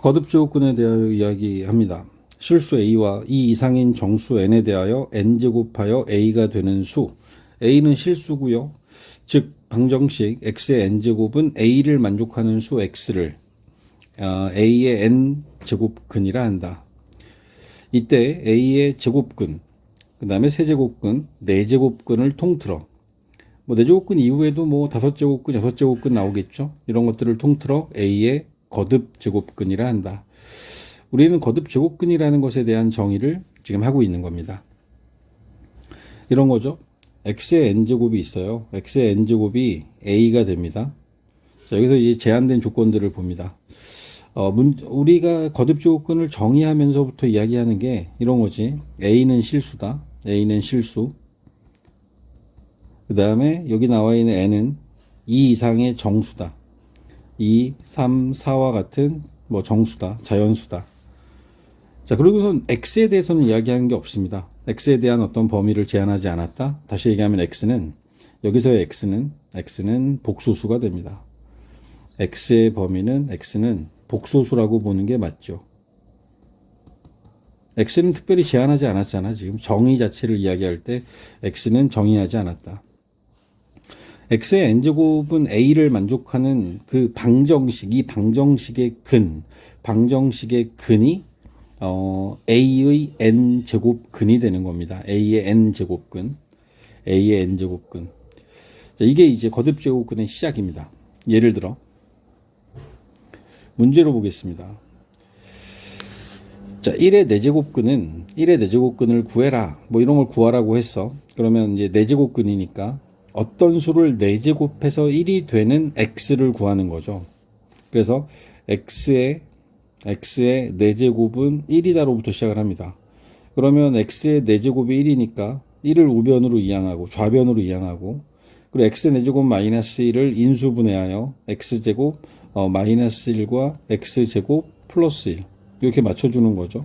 거듭제곱근에 대하여 이야기합니다. 실수 a와 이 이상인 정수 n에 대하여 n제곱하여 a가 되는 수. a는 실수고요. 즉 방정식 x의 n제곱은 a를 만족하는 수 x를 a의 n제곱근이라 한다. 이때 a의 제곱근, 그 다음에 세제곱근, 네제곱근을 통틀어 네제곱근 이후에도 5제곱근, 6제곱근 나오겠죠. 이런 것들을 통틀어 a의 거듭제곱근이라 한다. 우리는 거듭제곱근이라는 것에 대한 정의를 지금 하고 있는 겁니다. 이런 거죠. x의 n제곱이 있어요. x의 n제곱이 a가 됩니다. 자, 여기서 이제 제한된 조건들을 봅니다. 우리가 거듭제곱근을 정의하면서부터 이야기하는 게 이런 거지. a는 실수다. a는 실수. 그 다음에 여기 나와 있는 n은 2 이상의 정수다. 2, 3, 4와 같은 정수다. 자연수다. 자, 그리고선 x에 대해서는 이야기하는 게 없습니다. x에 대한 어떤 범위를 제한하지 않았다. 다시 얘기하면 x는 여기서의 x는 복소수가 됩니다. x의 범위는 x는 복소수라고 보는 게 맞죠. x는 특별히 제한하지 않았잖아. 지금 정의 자체를 이야기할 때 x는 정의하지 않았다. x의 n제곱은 a를 만족하는 그 방정식, 이 방정식의 근이 a의 n제곱근이 되는 겁니다. a의 n제곱근. 자, 이게 이제 거듭제곱근의 시작입니다. 예를 들어 문제로 보겠습니다. 자, 1의 4제곱근을 구해라. 이런 걸 구하라고 했어. 그러면 이제 4제곱근이니까 어떤 수를 4제곱해서 1이 되는 x를 구하는 거죠. 그래서 x의 4제곱은 1이다로부터 시작을 합니다. 그러면 x의 4제곱이 1이니까 1을 우변으로 이항하고 좌변으로 이항하고 그리고 x의 4제곱 마이너스 1을 인수분해하여 x제곱 마이너스 1과 x제곱 플러스 1 이렇게 맞춰주는 거죠.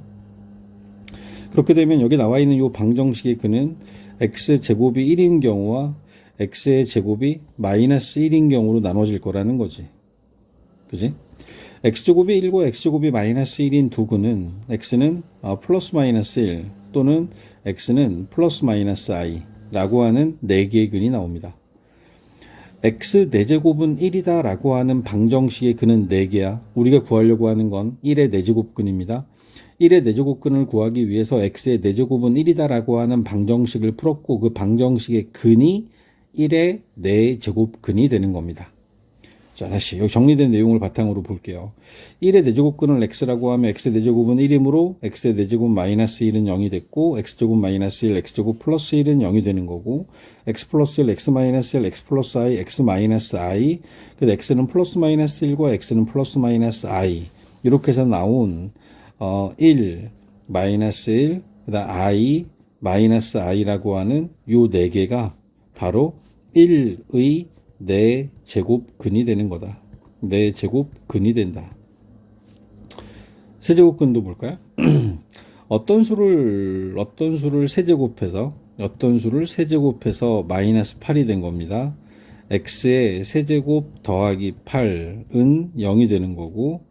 그렇게 되면 여기 나와 있는 이 방정식의 근은 x제곱이 1인 경우와 x의 제곱이 마이너스 1인 경우로 나눠질 거라는 거지. 그지? x제곱이 1과 x제곱이 마이너스 1인 두 근은 x는 플러스 마이너스 1 또는 x는 플러스 마이너스 i 라고 하는 4개의 근이 나옵니다. x 4제곱은 1이다 라고 하는 방정식의 근은 4개야. 우리가 구하려고 하는 건 1의 4제곱근입니다. 1의 4제곱근을 구하기 위해서 x의 4제곱은 1이다 라고 하는 방정식을 풀었고 그 방정식의 근이 1의 4제곱근이 되는 겁니다. 자, 다시 여기 정리된 내용을 바탕으로 볼게요. 1의 4제곱근을 x라고 하면 x의 4제곱은 1이므로 x의 4제곱 마이너스 1은 0이 됐고 x제곱 마이너스 1, x제곱 플러스 1은 0이 되는 거고 x 플러스 1, x 마이너스 1, x 플러스 i, x 마이너스 i 그래서 x는 플러스 마이너스 1과 x는 플러스 마이너스 i 이렇게 해서 나온 1, 마이너스 1, 그다음 i, 마이너스 i라고 하는 요 4개가 바로 1의 4제곱근이 되는 거다. 4제곱근이 된다. 세제곱근도 볼까요? 어떤 수를 세제곱해서 마이너스 8이 된 겁니다. x의 세제곱 더하기 8은 0이 되는 거고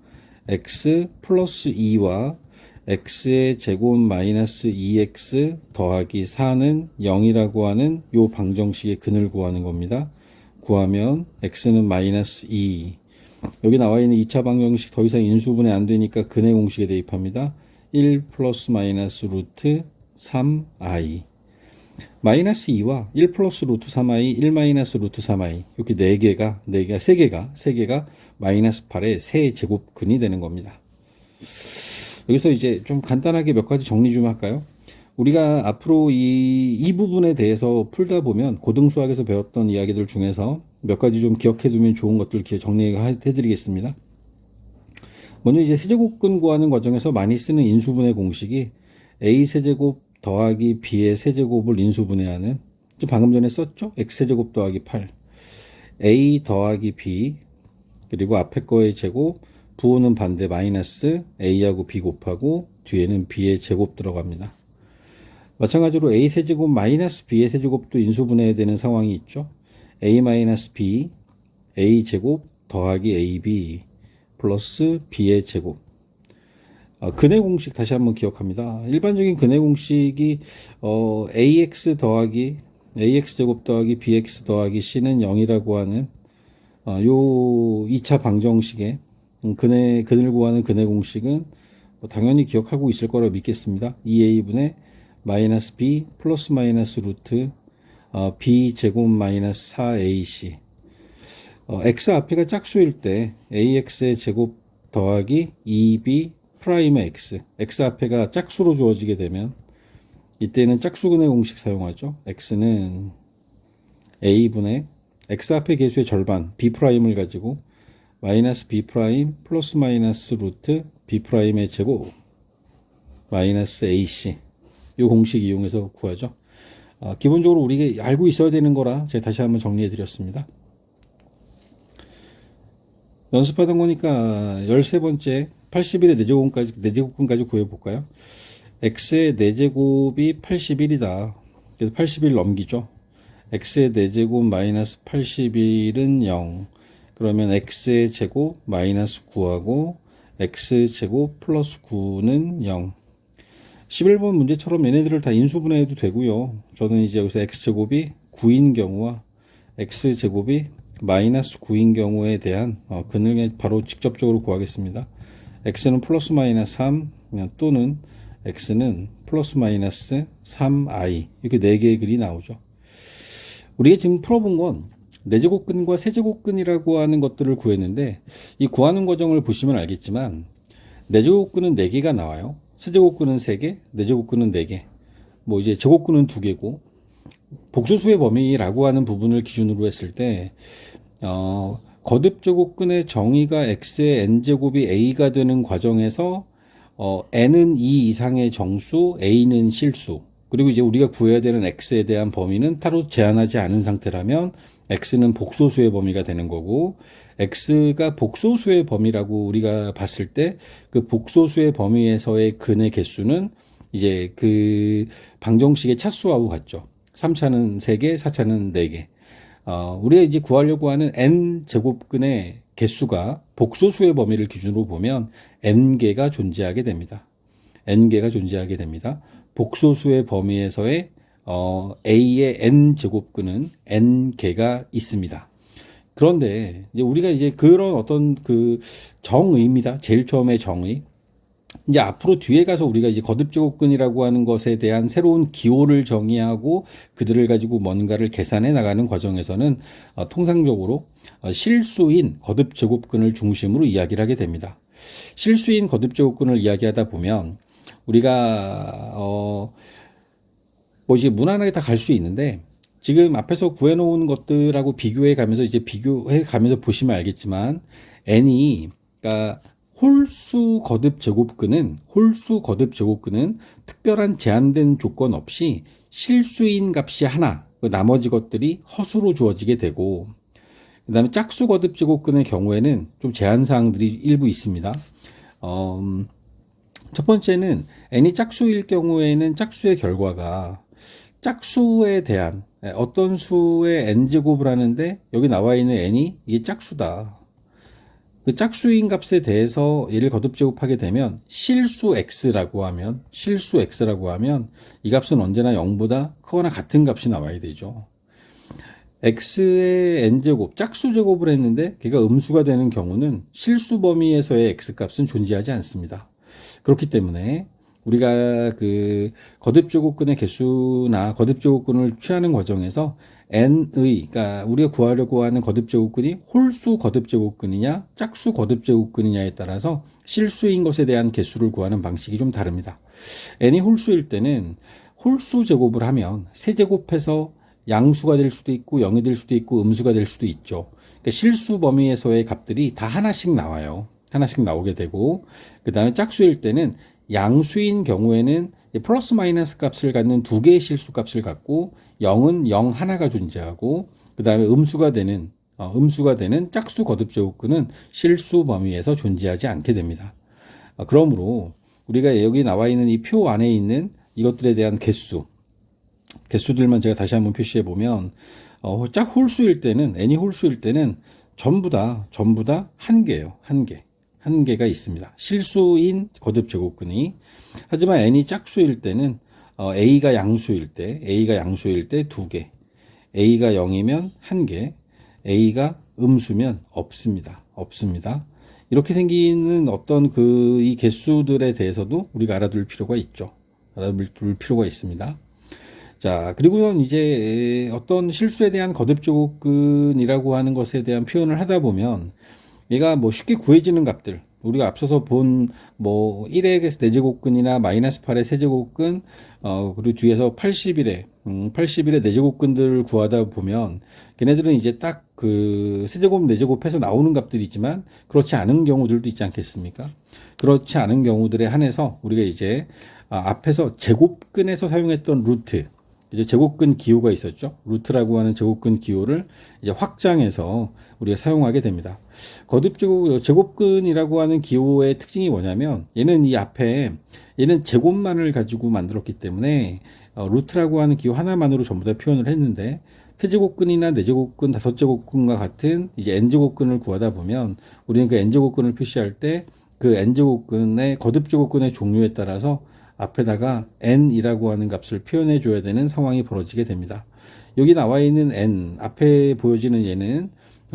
x 플러스 2와 x의 제곱 마이너스 2x 더하기 4는 0이라고 하는 요 방정식의 근을 구하는 겁니다. 구하면 x는 마이너스 2 여기 나와 있는 2차 방정식 더 이상 인수분해 안 되니까 근의 공식에 대입합니다. 1 플러스 마이너스 루트 3i 마이너스 2와 1 플러스 루트 3i 1 마이너스 루트 3i 이렇게 3개가 마이너스 8의 세제곱근이 되는 겁니다. 여기서 이제 좀 간단하게 몇 가지 정리 좀 할까요? 우리가 앞으로 이 부분에 대해서 풀다 보면 고등수학에서 배웠던 이야기들 중에서 몇 가지 좀 기억해 두면 좋은 것들 정리해 드리겠습니다. 먼저 이제 세제곱근 구하는 과정에서 많이 쓰는 인수분해 공식이 a 세제곱 더하기 b의 세제곱을 인수분해하는 좀 방금 전에 썼죠? x세제곱 더하기 8 a 더하기 b 그리고 앞에 거의 제곱 부호는 반대 마이너스 a하고 b 곱하고 뒤에는 b의 제곱 들어갑니다. 마찬가지로 a 세제곱 마이너스 b의 세제곱도 인수분해해야 되는 상황이 있죠. a 마이너스 b a 제곱 더하기 ab 플러스 b의 제곱 근해 공식 다시 한번 기억합니다. 일반적인 근해 공식이 ax 더하기 ax 제곱 더하기 bx 더하기 c는 0이라고 하는 요 2차 방정식의 근을 구하는 근해 공식은 뭐 당연히 기억하고 있을 거라고 믿겠습니다. 2a분의 마이너스 b 플러스 마이너스 루트 b 제곱 마이너스 4ac x 앞에가 짝수일 때 ax의 제곱 더하기 2b 프라임의 x 앞에가 짝수로 주어지게 되면 이때는 짝수근의 공식 사용하죠. x는 a분의 x 앞의 개수의 절반 b 프라임을 가지고 마이너스 b 프라임 플러스 마이너스 루트 b 프라임의 제곱 마이너스 ac 이 공식 이용해서 구하죠. 기본적으로 우리가 알고 있어야 되는 거라 제가 다시 한번 정리해 드렸습니다. 연습하던 거니까 13번째 81의 4제곱근까지 구해볼까요? x의 4제곱이 81이다. 그래서 81 넘기죠. x의 4제곱 마이너스 81은 0. 그러면 x의 제곱 마이너스 9하고 x제곱 플러스 9는 0. 11번 문제처럼 얘네들을 다 인수분해해도 되고요. 저는 이제 여기서 x제곱이 9인 경우와 x제곱이 마이너스 9인 경우에 대한 근을 바로 직접적으로 구하겠습니다. x는 플러스 마이너스 3 또는 x는 플러스 마이너스 3i 이렇게 4개의 글이 나오죠. 우리가 지금 풀어본 건 4제곱근과 세제곱근이라고 하는 것들을 구했는데 이 구하는 과정을 보시면 알겠지만 4제곱근은 4개가 나와요. 세제곱근은 3개, 4제곱근은 4개. 뭐 이제 제곱근은 2개고 복소수의 범위라고 하는 부분을 기준으로 했을 때 거듭제곱근의 정의가 x의 n제곱이 a가 되는 과정에서 n은 2 이상의 정수, a는 실수. 그리고 이제 우리가 구해야 되는 x에 대한 범위는 따로 제한하지 않은 상태라면 x는 복소수의 범위가 되는 거고 x가 복소수의 범위라고 우리가 봤을 때 그 복소수의 범위에서의 근의 개수는 이제 그 방정식의 차수하고 같죠. 3차는 3개, 4차는 4개. 우리가 이제 구하려고 하는 n 제곱근의 개수가 복소수의 범위를 기준으로 보면 n개가 존재하게 됩니다. n개가 존재하게 됩니다. 복소수의 범위에서의 a의 n 제곱근은 n개가 있습니다. 그런데 이제 우리가 이제 그런 어떤 그 정의입니다. 제일 처음에 정의. 이제 앞으로 뒤에 가서 우리가 이제 거듭제곱근이라고 하는 것에 대한 새로운 기호를 정의하고 그들을 가지고 뭔가를 계산해 나가는 과정에서는 통상적으로 실수인 거듭제곱근을 중심으로 이야기를 하게 됩니다. 실수인 거듭제곱근을 이야기하다 보면 우리가 뭐 이제 무난하게 다 갈 수 있는데 지금 앞에서 구해놓은 것들하고 비교해 가면서 이제 비교해 가면서 보시면 알겠지만 n이 그러니까 홀수 거듭 제곱근은 특별한 제한된 조건 없이 실수인 값이 하나, 나머지 것들이 허수로 주어지게 되고, 그 다음에 짝수 거듭 제곱근의 경우에는 좀 제한 사항들이 일부 있습니다. 첫 번째는 n이 짝수일 경우에는 짝수의 결과가 짝수에 대한 어떤 수의 n제곱을 하는데 여기 나와 있는 n이 이게 짝수다. 그 짝수인 값에 대해서 얘를 거듭제곱하게 되면 실수 x라고 하면 이 값은 언제나 0보다 크거나 같은 값이 나와야 되죠. x의 n제곱, 짝수 제곱을 했는데 걔가 음수가 되는 경우는 실수 범위에서의 x값은 존재하지 않습니다. 그렇기 때문에 우리가 그 거듭제곱근의 개수나 거듭제곱근을 취하는 과정에서 그러니까 우리가 구하려고 하는 거듭제곱근이 홀수 거듭제곱근이냐 짝수 거듭제곱근이냐에 따라서 실수인 것에 대한 개수를 구하는 방식이 좀 다릅니다. n이 홀수일 때는 홀수 제곱을 하면 세제곱해서 양수가 될 수도 있고 0이 될 수도 있고 음수가 될 수도 있죠. 그러니까 실수 범위에서의 값들이 다 하나씩 나와요. 하나씩 나오게 되고 그 다음에 짝수일 때는 양수인 경우에는 플러스 마이너스 값을 갖는 두 개의 실수 값을 갖고 0은 0 하나가 존재하고 그 다음에 음수가 되는 짝수 거듭제곱근은 실수 범위에서 존재하지 않게 됩니다. 그러므로 우리가 여기 나와 있는 이 표 안에 있는 이것들에 대한 개수들만 제가 다시 한번 표시해 보면 짝 홀수일 때는 n이 홀수일 때는 전부 다 한 개예요. 한 개. 한 개가 있습니다. 실수인 거듭 제곱근이. 하지만 n이 짝수일 때는 a가 양수일 때 두 개, a가 0이면 한 개, a가 음수면 없습니다. 이렇게 생기는 어떤 이 개수들에 대해서도 우리가 알아둘 필요가 있죠. 알아둘 필요가 있습니다. 자, 그리고는 이제 어떤 실수에 대한 거듭 제곱근이라고 하는 것에 대한 표현을 하다 보면 얘가 뭐 쉽게 구해지는 값들, 우리가 앞서서 본 뭐 1의 내제곱근이나 마이너스 8의 세제곱근, 그리고 뒤에서 80일의 내제곱근들을 구하다 보면 걔네들은 이제 딱 그 세제곱 내제곱해서 나오는 값들이지만 그렇지 않은 경우들도 있지 않겠습니까? 그렇지 않은 경우들에 한해서 우리가 이제 앞에서 제곱근에서 사용했던 루트, 이제 제곱근 기호가 있었죠. 루트라고 하는 제곱근 기호를 이제 확장해서 우리가 사용하게 됩니다. 거듭 제곱근이라고 하는 기호의 특징이 뭐냐면 얘는 얘는 제곱만을 가지고 만들었기 때문에 루트라고 하는 기호 하나만으로 전부 다 표현을 했는데 세제곱근이나 네제곱근, 다섯제곱근과 같은 이제 n제곱근을 구하다 보면 우리는 그 n제곱근을 표시할 때 그 n제곱근의 거듭 제곱근의 종류에 따라서 앞에다가 n이라고 하는 값을 표현해 줘야 되는 상황이 벌어지게 됩니다. 여기 나와 있는 n, 앞에 보여지는 얘는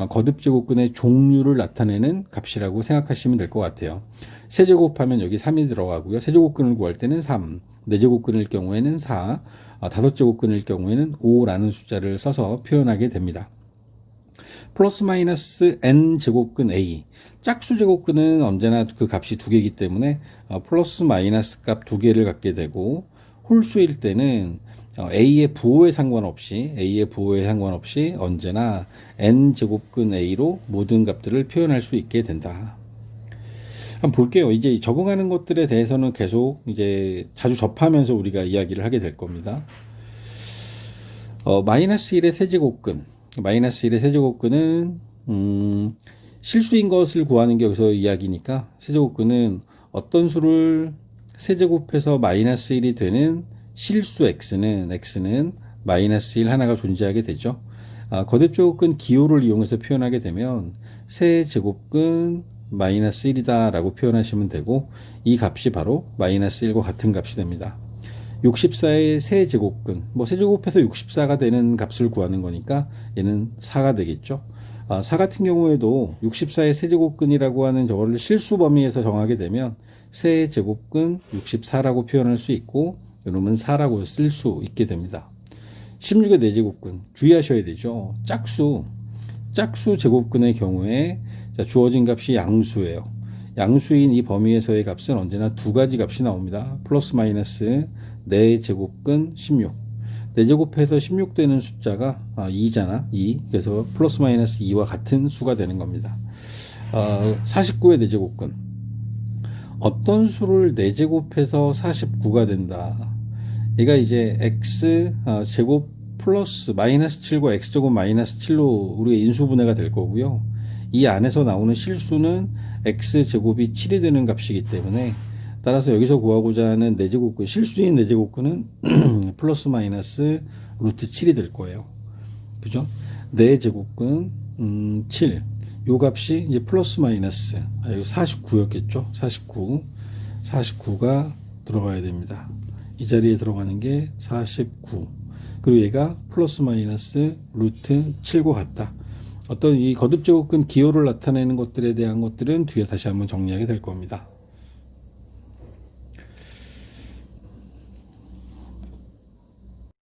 거듭 제곱근의 종류를 나타내는 값이라고 생각하시면 될 것 같아요. 세제곱하면 여기 3이 들어가고요. 세제곱근을 구할 때는 3, 네제곱근일 경우에는 4, 다섯제곱근일 경우에는 5라는 숫자를 써서 표현하게 됩니다. 플러스 마이너스 n 제곱근 a, 짝수 제곱근은 언제나 그 값이 두 개이기 때문에 플러스 마이너스 값 두 개를 갖게 되고, 홀수일 때는 a의 부호에 상관없이 언제나 n 제곱근 a로 모든 값들을 표현할 수 있게 된다. 한번 볼게요. 이제 적응하는 것들에 대해서는 계속 이제 자주 접하면서 우리가 이야기를 하게 될 겁니다. 마이너스 1의 세제곱근은 실수인 것을 구하는 게 여기서 이야기니까 세제곱근은 어떤 수를 세제곱해서 마이너스 1이 되는 실수 x는 마이너스 1 하나가 존재하게 되죠. 거듭 제곱근 기호를 이용해서 표현하게 되면 세제곱근 마이너스 1이다 라고 표현하시면 되고, 이 값이 바로 마이너스 1과 같은 값이 됩니다. 64의 세제곱근, 세제곱해서 64가 되는 값을 구하는 거니까 얘는 4가 되겠죠. 4 같은 경우에도 64의 세제곱근이라고 하는 저거를 실수 범위에서 정하게 되면 세제곱근 64라고 표현할 수 있고, 이놈은 4라고 쓸 수 있게 됩니다. 16의 내제곱근 주의하셔야 되죠. 짝수 제곱근의 경우에 주어진 값이 양수예요. 양수인 이 범위에서의 값은 언제나 두 가지 값이 나옵니다. 플러스 마이너스 4제곱근 16. 4제곱해서 16 되는 숫자가 2잖아. 2. 그래서 플러스 마이너스 2와 같은 수가 되는 겁니다. 49의 4제곱근. 어떤 수를 4제곱해서 49가 된다. 얘가 이제 x 제곱 플러스 마이너스 7과 x제곱 마이너스 7로 우리가 인수분해가 될 거고요. 이 안에서 나오는 실수는 x제곱이 7이 되는 값이기 때문에, 따라서 여기서 구하고자 하는 내제곱근, 실수인 내제곱근은 플러스 마이너스 루트 7이 될 거예요. 그죠? 내제곱근 7. 요 값이 이제 플러스 마이너스 49였겠죠? 49가 들어가야 됩니다. 이 자리에 들어가는 게 49. 그리고 얘가 플러스 마이너스 루트 7과 같다. 어떤 이 거듭 제곱근 기호를 나타내는 것들에 대한 것들은 뒤에 다시 한번 정리하게 될 겁니다.